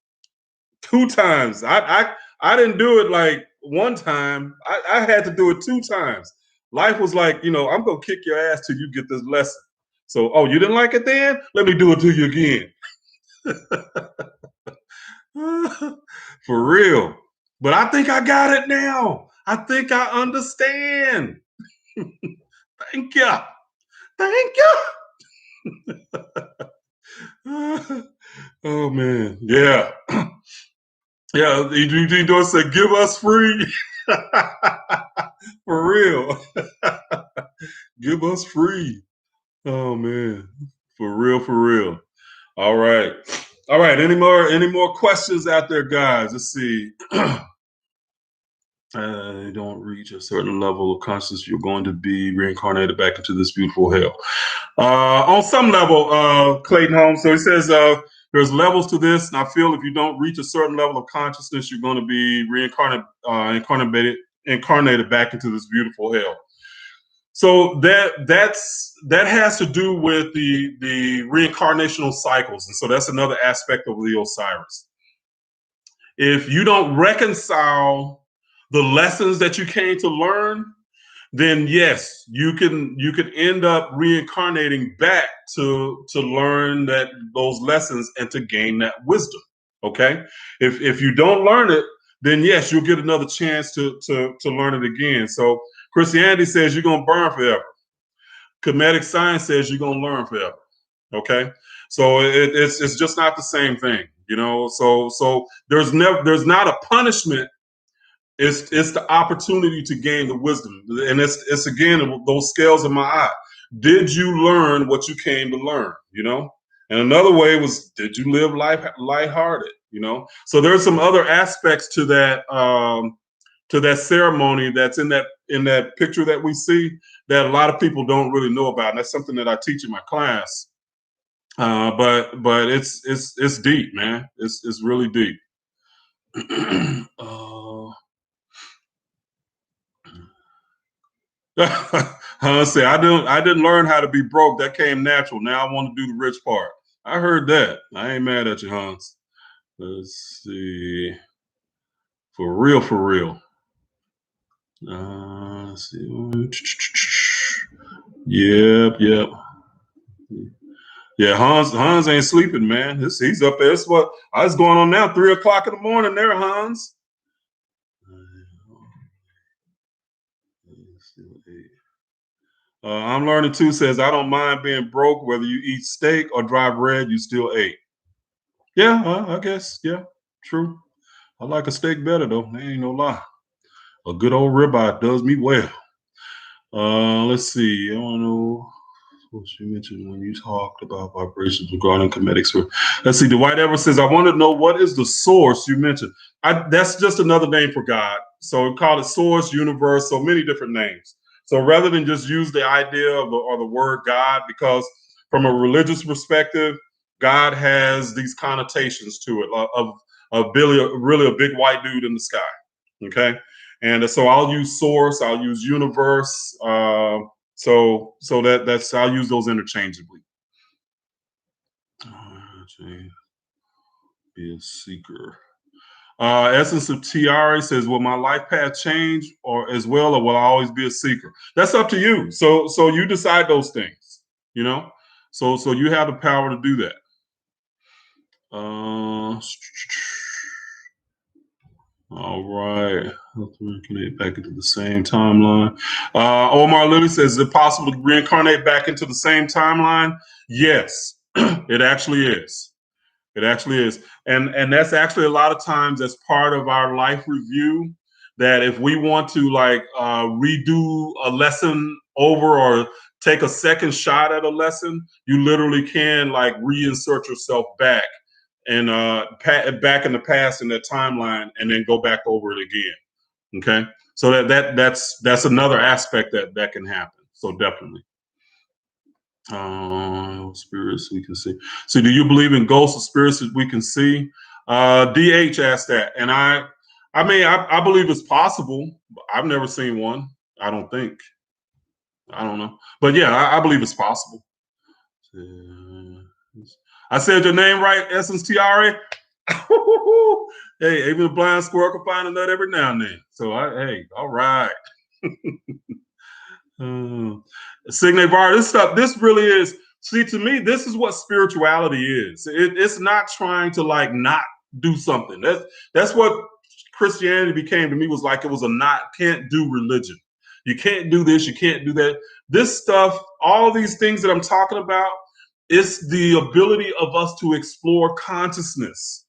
2 times. I didn't do it like one time. I had to do it 2 times. Life was like, I'm gonna kick your ass till you get this lesson. So, oh, you didn't like it then? Let me do it to you again. For real. But I think I got it now. I think I understand. Thank you. Thank you. Oh man. Yeah. Yeah, you don't say give us free. For real. Give us free. Oh man. For real, for real. All right. All right. Any more questions out there, guys? Let's see. You don't reach a certain level of consciousness, you're going to be reincarnated back into this beautiful hell. On some level, Clayton Holmes. So he says there's levels to this, and I feel if you don't reach a certain level of consciousness, you're going to be incarnated back into this beautiful hell. So that has to do with the reincarnational cycles, and so that's another aspect of the Osiris. If you don't reconcile the lessons that you came to learn, then yes, you could end up reincarnating back to learn those lessons and to gain that wisdom. Okay, if you don't learn it, then yes, you'll get another chance to learn it again. So Christianity says you're gonna burn forever. Kemetic science says you're gonna learn forever. Okay, so it's just not the same thing, you know. So there's not a punishment. It's the opportunity to gain the wisdom, and it's again those scales in my eye. Did you learn what you came to learn? You know, and another way was, did you live life lighthearted? You know, so there's some other aspects to that ceremony that's in that picture that we see that a lot of people don't really know about, and that's something that I teach in my class. But it's deep, man. It's really deep. Say I didn't learn how to be broke. That came natural. Now I want to do the rich part. I heard that. I ain't mad at you, Hans. Let's see. For real, for real. Let's see. Yep. Yeah, Hans ain't sleeping, man. He's up there. It's what I was going on now. 3 o'clock in the morning there, Hans. I'm learning too says I don't mind being broke, whether you eat steak or drive red, you still ate. Yeah, I guess. Yeah, true. I like a steak better though. There ain't no lie. A good old ribeye does me well. Let's see. I don't know what you mentioned when you talked about vibrations regarding Kemetic Spirit. Let's see. Dwight Evers says, I want to know what is the source you mentioned. That's just another name for God. So we call it source, universe, so many different names. So rather than just use the idea of or the word God, because from a religious perspective, God has these connotations to it of really a big white dude in the sky. Okay. And so I'll use source, I'll use universe. So that's I'll use those interchangeably. Be a seeker. Essence of Tiare says, will my life path change or as well, or will I always be a seeker? That's up to you. So you decide those things, you know? So you have the power to do that. All right. Let's reincarnate back into the same timeline. Omar Lilly says, is it possible to reincarnate back into the same timeline? Yes, it actually is. It actually is. And that's actually a lot of times as part of our life review, that if we want to like redo a lesson over or take a second shot at a lesson, you literally can like reinsert yourself back and back in the past in that timeline and then go back over it again. Okay. So that's another aspect that can happen. So definitely. Spirits we can see. So do you believe in ghosts or spirits that we can see? DH asked that. And I mean, I believe it's possible. I've never seen one. I don't think. I don't know. But yeah, I believe it's possible. I said your name right, Essence Tiare. Hey, even a blind squirrel can find a nut every now and then. So hey, all right. Signe Var, this really is. See, to me, this is what spirituality is. It's not trying to like not do something. That's what Christianity became to me, was like it was a not can't do religion. You can't do this, you can't do that. This stuff, all these things that I'm talking about, is the ability of us to explore consciousness.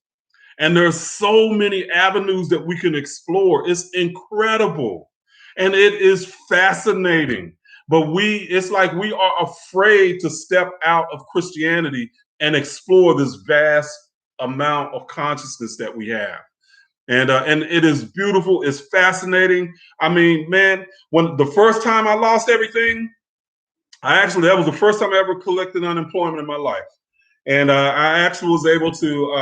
And there's so many avenues that we can explore. It's incredible. And it is fascinating. But it's like we are afraid to step out of Christianity and explore this vast amount of consciousness that we have. And it is beautiful. It's fascinating. I mean, man, when the first time I lost everything, that was the first time I ever collected unemployment in my life. And I actually was able to,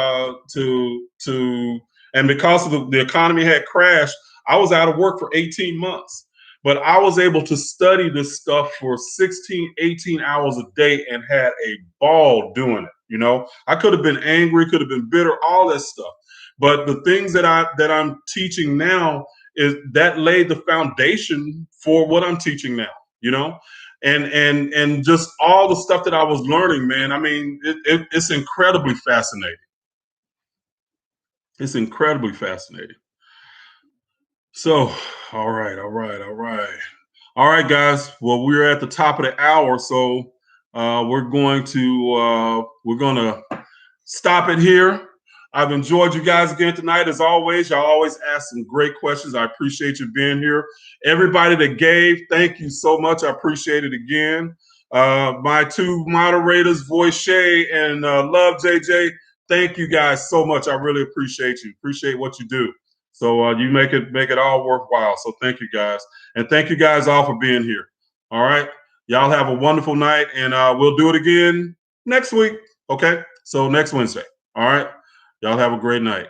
and because of the economy had crashed, I was out of work for 18 months. but I was able to study this stuff for 16, 18 hours a day and had a ball doing it. You know, I could have been angry, could have been bitter, all that stuff. But the things that I'm teaching now is that laid the foundation for what I'm teaching now, you know? And just all the stuff that I was learning, man. I mean, it's incredibly fascinating. It's incredibly fascinating. So, all right, all right, all right. All right, guys. Well, we're at the top of the hour, so we're going to stop it here. I've enjoyed you guys again tonight. As always, y'all always ask some great questions. I appreciate you being here. Everybody that gave, thank you so much. I appreciate it again. My two moderators, Voice Shay and Love JJ, thank you guys so much. I really appreciate you. Appreciate what you do. So you make it all worthwhile. So thank you guys, and thank you guys all for being here. All right, y'all have a wonderful night, and we'll do it again next week. Okay, so next Wednesday. All right, y'all have a great night.